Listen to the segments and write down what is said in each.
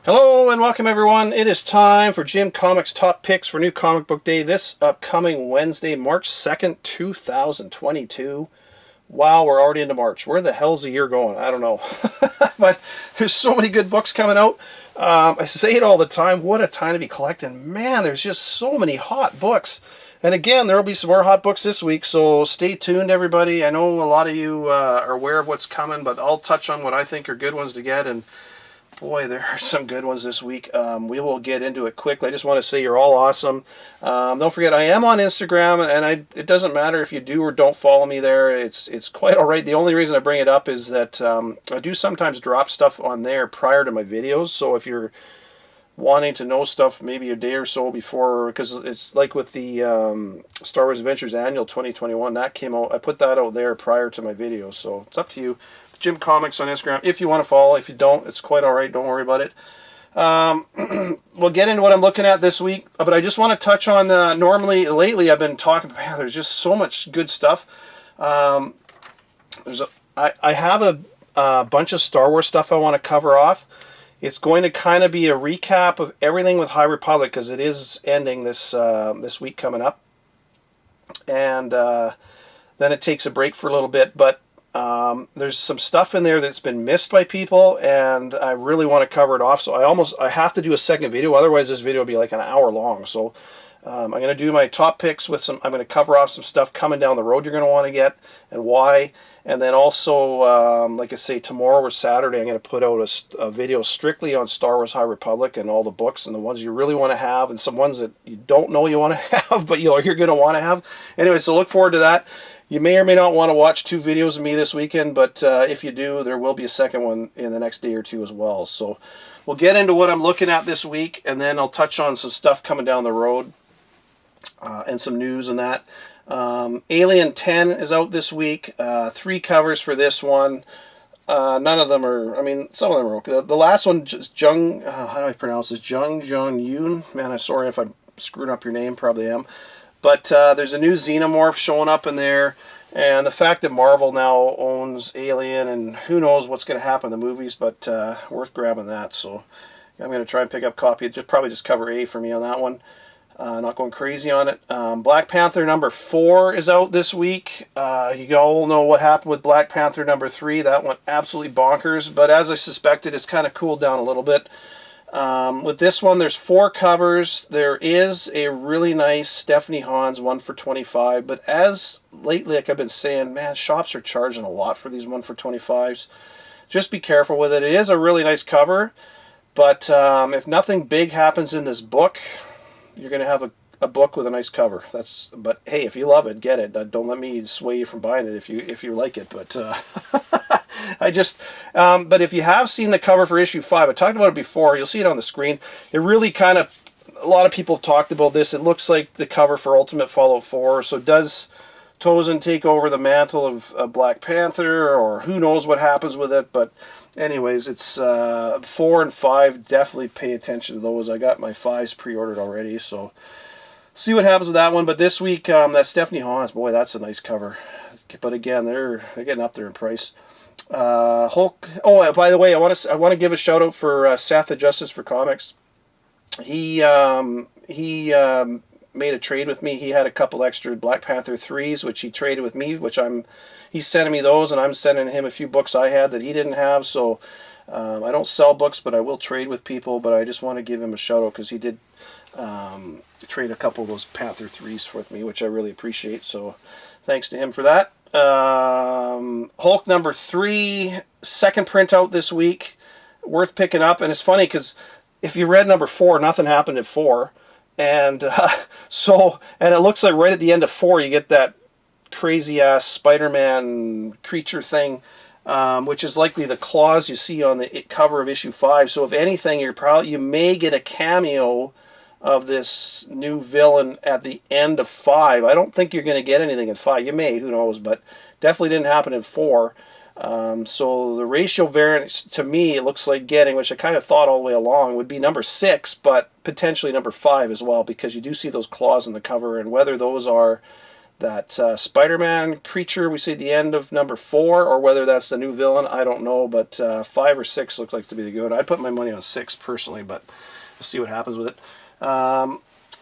Hello and welcome everyone. It is time for Jim Comics Top Picks for New Comic Book Day this upcoming Wednesday, March 2nd, 2022. Wow, we're already into March. Where the hell's the year going? I don't know. But there's so many good books coming out. I say it all the time. What a time to be collecting. Man, there's just so many hot books. And again, there will be some more hot books this week, so stay tuned, everybody. I know a lot of you are aware of what's coming, but I'll touch on what I think are good ones to get. And boy, there are some good ones this week. We will get into it quickly. I just want to say you're all awesome. Don't forget, I am on Instagram, and it doesn't matter if you do or don't follow me there. It's quite all right. The only reason I bring it up is that I do sometimes drop stuff on there prior to my videos. So if you're wanting to know stuff maybe a day or so before, because it's like with the Star Wars Adventures Annual 2021, that came out. I put that out there prior to my videos, so it's up to you. Jim Comics on Instagram if you want to follow. If you don't, it's quite all right. Don't worry about it. We'll get into what I'm looking at this week, but I just want to touch on lately I've been talking, man, there's just so much good stuff. I have a bunch of Star Wars stuff I want to cover off. It's going to kind of be a recap of everything with High Republic, because it is ending this week coming up, and then it takes a break for a little bit, but there's some stuff in there that's been missed by people, and I really want to cover it off. So I have to do a second video, otherwise this video will be like an hour long. So I'm going to do my top picks with I'm going to cover off some stuff coming down the road you're going to want to get and why. And then also, like I say, tomorrow or Saturday, I'm going to put out a video strictly on Star Wars High Republic and all the books and the ones you really want to have, and some ones that you don't know you want to have, but you're going to want to have. Anyway, so look forward to that. You may or may not want to watch 2 videos of me this weekend, but if you do, there will be a second one in the next day or two as well. So we'll get into what I'm looking at this week, and then I'll touch on some stuff coming down the road and some news and that. Alien 10 is out this week. 3 covers for this one. None of them are, I mean, some of them are okay. The last one, just Jung, how do I pronounce this? Jung Yoon. Man, I'm sorry if I'm screwing up your name, probably am. But there's a new Xenomorph showing up in there, and the fact that Marvel now owns Alien, and who knows what's going to happen in the movies, but worth grabbing that. So I'm going to try and pick up a copy. Probably just cover A for me on that one. Not going crazy on it. Black Panther number 4 is out this week. You all know what happened with Black Panther number 3. That went absolutely bonkers, but as I suspected, it's kind of cooled down a little bit. With this one, there's 4 covers. There is a really nice Stephanie Hans 1 for $25, but as lately, like I've been saying, man, shops are charging a lot for these 1 for $25s. Just be careful with it. It is a really nice cover, but if nothing big happens in this book, you're going to have a book with a nice cover. But hey, if you love it, get it. Don't let me sway you from buying it if you like it. But but if you have seen the cover for issue 5, I talked about it before. You'll see it on the screen. It really kind of, a lot of people have talked about this. It looks like the cover for Ultimate Fallout 4. So does Tosin take over the mantle of Black Panther, or who knows what happens with it? But anyways, it's 4 and 5. Definitely pay attention to those. I got my 5s pre-ordered already, so see what happens with that one. But this week, that Stephanie Hans, boy, that's a nice cover. But again, they're getting up there in price. Hulk. Oh, by the way, I want to give a shout out for Seth of Justice for Comics. He made a trade with me. He had a couple extra Black Panther 3s, which he traded with me, he's sending me those, and I'm sending him a few books I had that he didn't have. So I don't sell books, but I will trade with people. But I just want to give him a shout out because he did trade a couple of those Panther 3s with me, which I really appreciate. So thanks to him for that. Hulk number 3, second print out this week, worth picking up. And it's funny because if you read number 4, nothing happened at 4, and and it looks like right at the end of 4 you get that crazy ass Spider-Man creature thing, which is likely the claws you see on the cover of issue 5. So if anything, you may get a cameo of this new villain at the end of 5. I don't think you're going to get anything in 5. You may, who knows, but definitely didn't happen in 4. So the ratio variance to me, it looks like getting, which I kind of thought all the way along, would be number 6, but potentially number 5 as well, because you do see those claws in the cover, and whether those are that Spider-Man creature we see at the end of number 4, or whether that's the new villain, I don't know, but 5 or 6 look like to be the good one. I'd put my money on 6 personally, but we'll see what happens with it.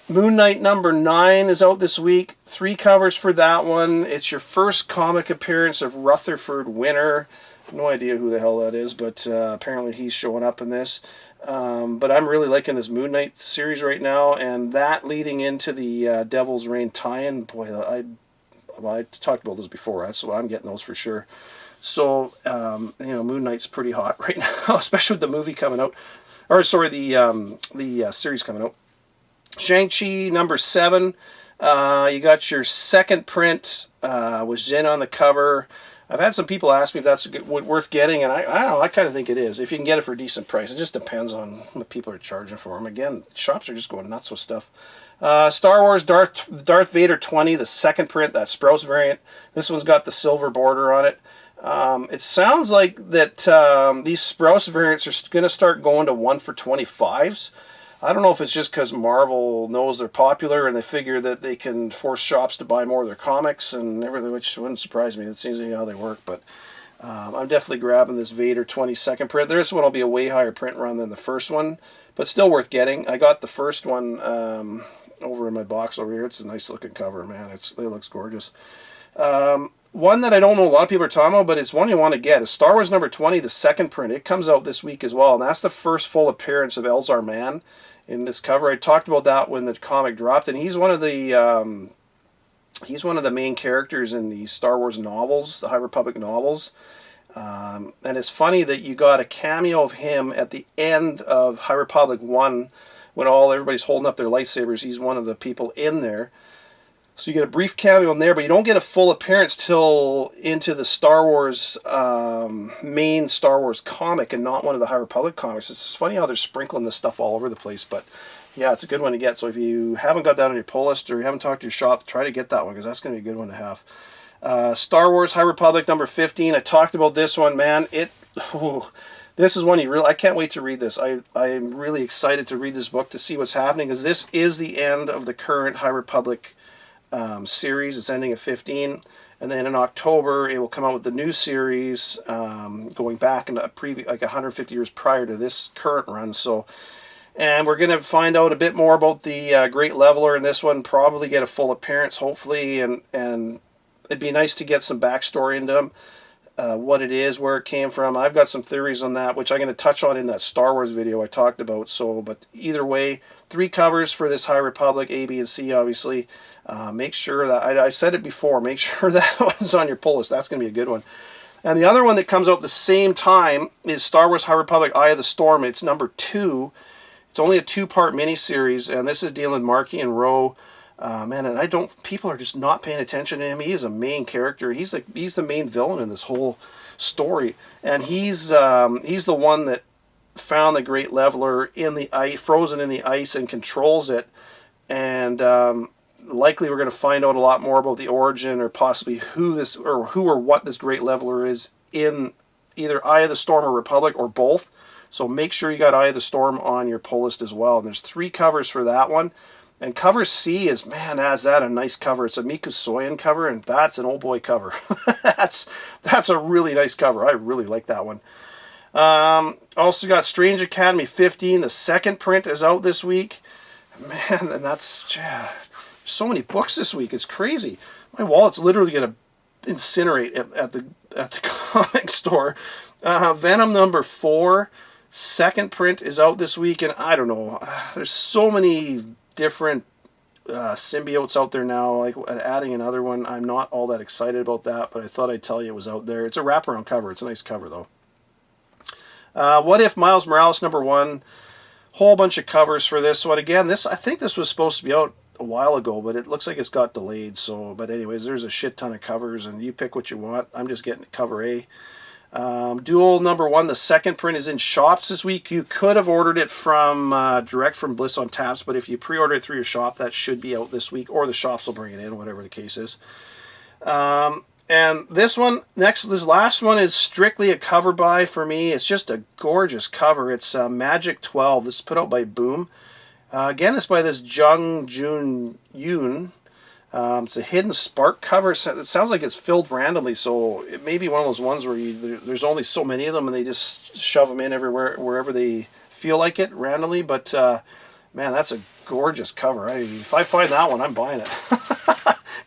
Moon Knight number 9 is out this week. 3 covers for that one. It's your first comic appearance of Rutherford Winter. No idea who the hell that is, but apparently he's showing up in this. But I'm really liking this Moon Knight series right now, and that leading into the Devil's Reign tie-in. Boy, I talked about those before, so I'm getting those for sure. So, Moon Knight's pretty hot right now, especially with the movie coming out. Or, sorry, the series coming out. Shang-Chi number 7. You got your second print with Jin on the cover. I've had some people ask me if that's worth getting, and I don't know, I kind of think it is. If you can get it for a decent price. It just depends on what people are charging for them. Again, shops are just going nuts with stuff. Star Wars Darth Vader 20, the second print, that Sprouse variant. This one's got the silver border on it. It sounds like that these Sprouse variants are going to start going to 1 for $25s. I don't know if it's just because Marvel knows they're popular and they figure that they can force shops to buy more of their comics and everything, which wouldn't surprise me. It seems to be how they work, but I'm definitely grabbing this Vader 22nd print. This one will be a way higher print run than the first one, but still worth getting. I got the first one over in my box over here. It's a nice looking cover, man. It looks gorgeous. One that I don't know a lot of people are talking about, but it's one you want to get, is Star Wars number 20, the second print. It comes out this week as well, and that's the first full appearance of Elzar Mann in this cover. I talked about that when the comic dropped, and he's one of the main characters in the Star Wars novels, the High Republic novels. And it's funny that you got a cameo of him at the end of High Republic 1 when everybody's holding up their lightsabers. He's one of the people in there. So you get a brief cameo in there, but you don't get a full appearance till into the Star Wars, main Star Wars comic, and not one of the High Republic comics. It's funny how they're sprinkling this stuff all over the place, but yeah, it's a good one to get. So if you haven't got that on your pull list or you haven't talked to your shop, try to get that one, because that's going to be a good one to have. Star Wars High Republic number 15. I talked about this one, man. This is one I can't wait to read this. I'm really excited to read this book to see what's happening, because this is the end of the current High Republic series. It's ending at 15, and then in October it will come out with the new series, going back into like 150 years prior to this current run. So, and we're going to find out a bit more about the Great Leveler in this one. Probably get a full appearance, hopefully, and it'd be nice to get some backstory into him, what it is, where it came from. I've got some theories on that, which I'm going to touch on in that Star Wars video I talked about. So, but either way, 3 covers for this High Republic, A, B, and C, obviously. Make sure that, I said it before, make sure that one's on your pull list. That's going to be a good one. And the other one that comes out at the same time is Star Wars High Republic Eye of the Storm. It's number 2. It's only a 2-part miniseries, and this is dealing with Marky and Ro. Man, and people are just not paying attention to him. He is a main character. He's the main villain in this whole story. And he's the one that found the Great Leveler in the ice, frozen in the ice, and controls it. And likely we're going to find out a lot more about the origin, or possibly who or what this Great Leveler is in either Eye of the Storm or Republic, or both. So make sure you got Eye of the Storm on your pull list as well. And there's 3 covers for that one. And cover C is, man, that's a nice cover. It's a Miku Soyan cover, and that's an old boy cover. that's a really nice cover. I really like that one. Also got Strange Academy 15. The second print is out this week. Man, and that's so many books this week. It's crazy. My wallet's literally going to incinerate at the comic store. Venom number 4, second print is out this week, and I don't know. There's so many different symbiotes out there now. Like adding another one, I'm not all that excited about that, but I thought I'd tell you it was out there. It's a wraparound cover. It's a nice cover though. What If Miles Morales number 1. Whole bunch of covers for this one. Again, I think this was supposed to be out a while ago, but it looks like it's got delayed. So, but anyways, there's a shit ton of covers, and you pick what you want. I'm just getting cover A. Duel number 1, the second print is in shops this week. You could have ordered it from direct from Bliss on Taps, but if you pre-order it through your shop, that should be out this week, or the shops will bring it in, whatever the case is. And this last one is strictly a cover buy for me. It's just a gorgeous cover. It's Magic 12. This is put out by Boom. Again, it's by this Jung Jun Yoon. It's a hidden spark cover. It sounds like it's filled randomly, so it may be one of those ones where there's only so many of them, and they just shove them in everywhere, wherever they feel like it, randomly. But man, that's a gorgeous cover. If I find that one, I'm buying it.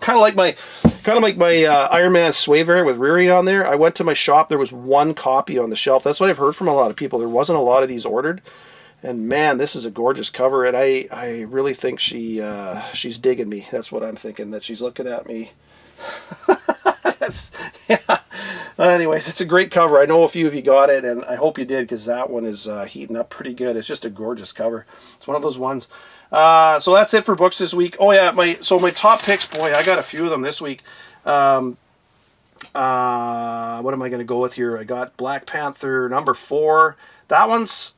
kind of like my Iron Man Sway variant with Riri on there. I went to my shop. There was one copy on the shelf. That's what I've heard from a lot of people. There wasn't a lot of these ordered. And man, this is a gorgeous cover, and I really think she's digging me. That's what I'm thinking, that she's looking at me. Yeah. Anyways, it's a great cover. I know a few of you got it, and I hope you did, because that one is heating up pretty good. It's just a gorgeous cover. It's one of those ones. So that's it for books this week. Oh yeah, my top picks, boy, I got a few of them this week. What am I going to go with here? I got Black Panther #4. That one's...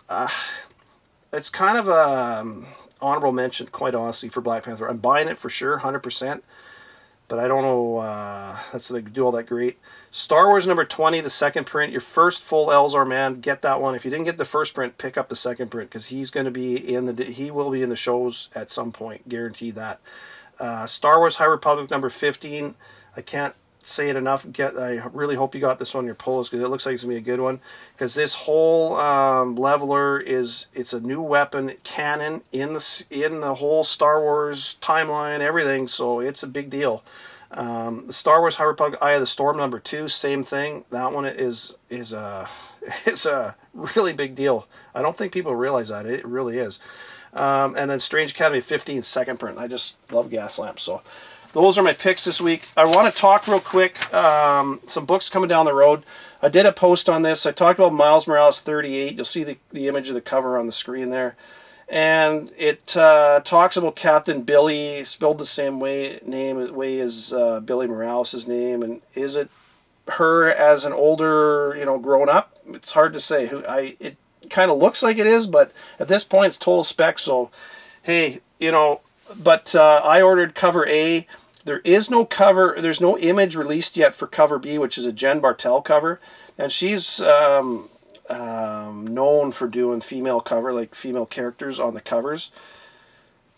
it's kind of a honorable mention, quite honestly, for Black Panther. I'm buying it for sure, 100%. But I don't know, that's going to do all that great. Star Wars #20, the second print. Your first full Elzar man, get that one. If you didn't get the first print, pick up the second print, because he's going to be he will be in the shows at some point, guaranteed that. Star Wars High Republic #15. I can't say it enough. I really hope you got this on your polos, because it looks like it's gonna be a good one. Because this whole leveler it's a new weapon canon in the whole Star Wars timeline, everything. So it's a big deal. The Star Wars High Republic Eye of the Storm #2, same thing. That one is it's a really big deal. I don't think people realize that. It really is. And then Strange Academy 15 second print. I just love gas lamps. So those are my picks this week. I want to talk real quick, some books coming down the road. I did a post on this. I talked about Miles Morales 38. You'll see the image of the cover on the screen there. And it talks about Captain Billy, spelled the same way as Billy Morales' name. And is it her as an older, grown up? It's hard to say. It kind of looks like it is, but at this point it's total spec. So, hey, but I ordered cover A. There is no cover. There's no image released yet for cover B, which is a Jen Bartel cover, and she's known for doing female female characters on the covers.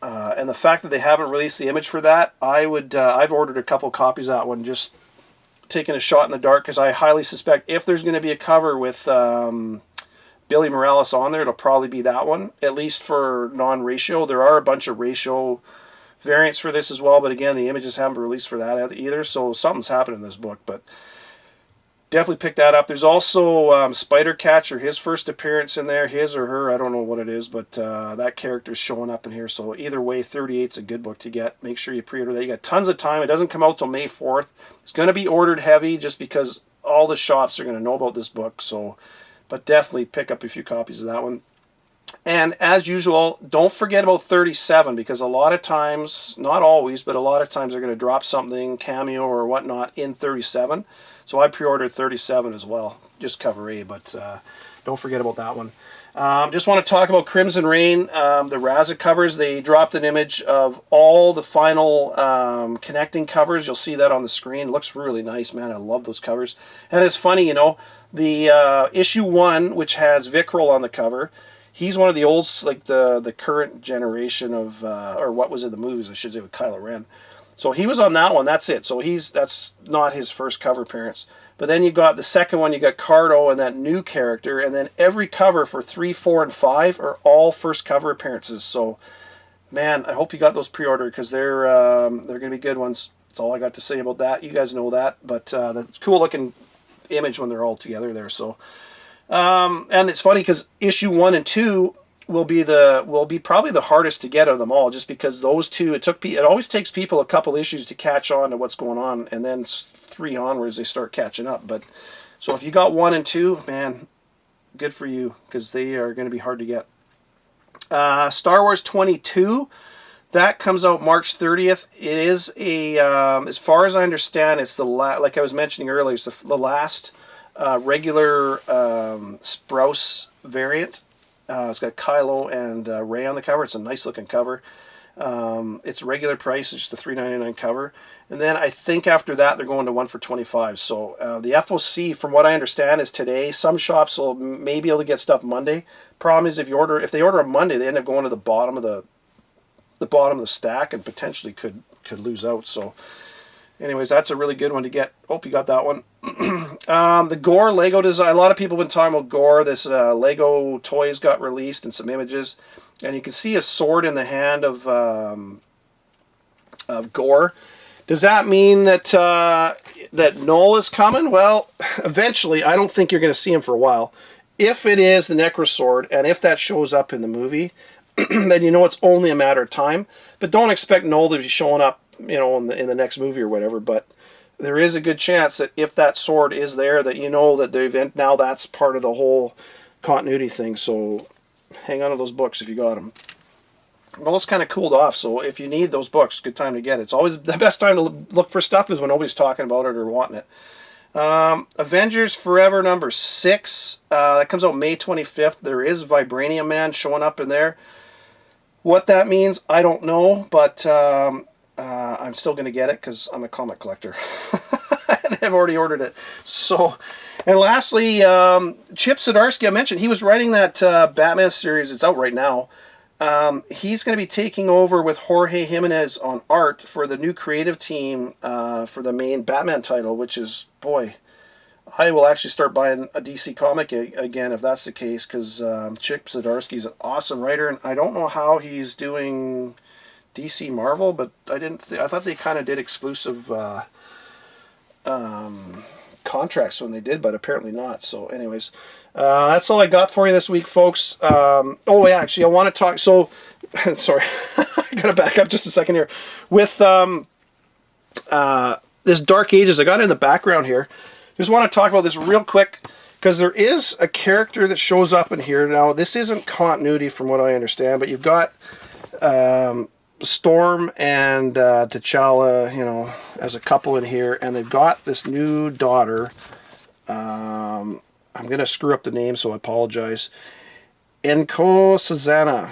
And the fact that they haven't released the image for that, I've ordered a couple copies of that one, just taking a shot in the dark, because I highly suspect if there's going to be a cover with Billy Morales on there, it'll probably be that one, at least for non-ratio. There are a bunch of ratio variants for this as well, but again, the images haven't been released for that either, so something's happened in this book. But definitely pick that up. There's also Spider Catcher, his first appearance in there, his or her, I don't know what it is, but that character's showing up in here. So either way, 38's a good book to get. Make sure you pre-order that. You got tons of time. It doesn't come out till May 4th. It's going to be ordered heavy, just because all the shops are going to know about this book. So, but definitely pick up a few copies of that one. And as usual, don't forget about 37, because a lot of times, not always, but a lot of times they're going to drop something, cameo or whatnot, in 37. So I pre-ordered 37 as well, just cover A, but don't forget about that one. Just want to talk about Crimson Reign, the Raza covers. They dropped an image of all the final connecting covers. You'll see that on the screen. It looks really nice, man. I love those covers. And it's funny, the issue 1, which has Vikril on the cover, he's one of the old, like the current generation of, or what was in the movies, I should say, with Kylo Ren. So he was on that one. That's it. So that's not his first cover appearance. But then you got the second one. You got Cardo and that new character, and then every cover for 3, 4, and 5 are all first cover appearances. So, man, I hope you got those pre-ordered, because they're going to be good ones. That's all I got to say about that. You guys know that, but that's cool looking image when they're all together there. So. And it's funny, because issue 1 and 2 will be probably the hardest to get of them all, just because those two, it always takes people a couple issues to catch on to what's going on, and then 3 onwards they start catching up. But so if you got 1 and 2, man, good for you, because they are going to be hard to get. Star Wars 22, that comes out March 30th. It is as far as I understand, it's like I was mentioning earlier, it's the last regular Sprouse variant. It's got Kylo and Rey on the cover. It's a nice looking cover. It's regular price. It's just the $3.99 cover. And then I think after that they're going to 1 for $25. So the FOC, from what I understand, is today. Some shops will maybe be able to get stuff Monday. Problem is, if they order on Monday, they end up going to the bottom of the stack, and potentially could could lose out. So anyways, that's a really good one to get. Hope you got that one. The Gore Lego design. A lot of people have been talking about Gore. This Lego toys got released and some images. And you can see a sword in the hand of Gore. Does that mean that that Null is coming? Well, eventually. I don't think you're going to see him for a while. If it is the Necro Sword, and if that shows up in the movie, then you know it's only a matter of time. But don't expect Null to be showing up, you know, in the next movie or whatever. But there is a good chance that if that sword is there, that you know that the event now that's part of the whole continuity thing. So hang on to those books if you got them. Well, it's kind of cooled off, so if you need those books, good time to get it. It's always the best time to look for stuff is when nobody's talking about it or wanting it. Avengers Forever number 6. That comes out May 25th. There is Vibranium Man showing up in there. What that means, I don't know, but I'm still going to get it because I'm a comic collector. And I've already ordered it. So, and lastly, Chip Zdarsky, I mentioned, he was writing that Batman series. It's out right now. He's going to be taking over with Jorge Jimenez on art for the new creative team for the main Batman title, which is, boy, I will actually start buying a DC comic again if that's the case, because Chip Zdarsky is an awesome writer, and I don't know how he's doing DC Marvel, but I thought they kind of did exclusive contracts when they did, but apparently not. So anyways, that's all I got for you this week, folks. Oh yeah, actually I want to talk, so sorry, I gotta back up just a second here. With this Dark Ages, I got it in the background here. Just want to talk about this real quick, because there is a character that shows up in here. Now this isn't continuity from what I understand, but you've got Storm and T'Challa, you know, as a couple in here, and they've got this new daughter. I'm going to screw up the name, so I apologize. Nkosazana.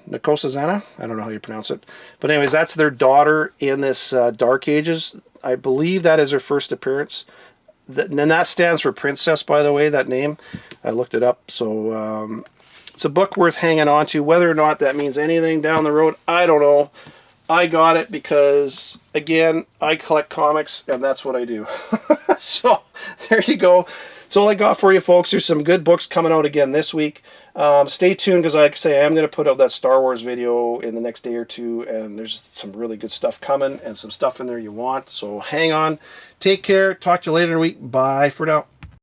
Nkosazana? I don't know how you pronounce it. But anyways, that's their daughter in this Dark Ages. I believe that is her first appearance. And that stands for princess, by the way, that name. I looked it up. So it's a book worth hanging on to. Whether or not that means anything down the road, I don't know. I got it because, again, I collect comics, and that's what I do. So there you go. That's all I got for you, folks. There's some good books coming out again this week. Stay tuned, because like I say, I am going to put out that Star Wars video in the next day or two, and there's some really good stuff coming and some stuff in there you want. So hang on. Take care. Talk to you later in the week. Bye for now.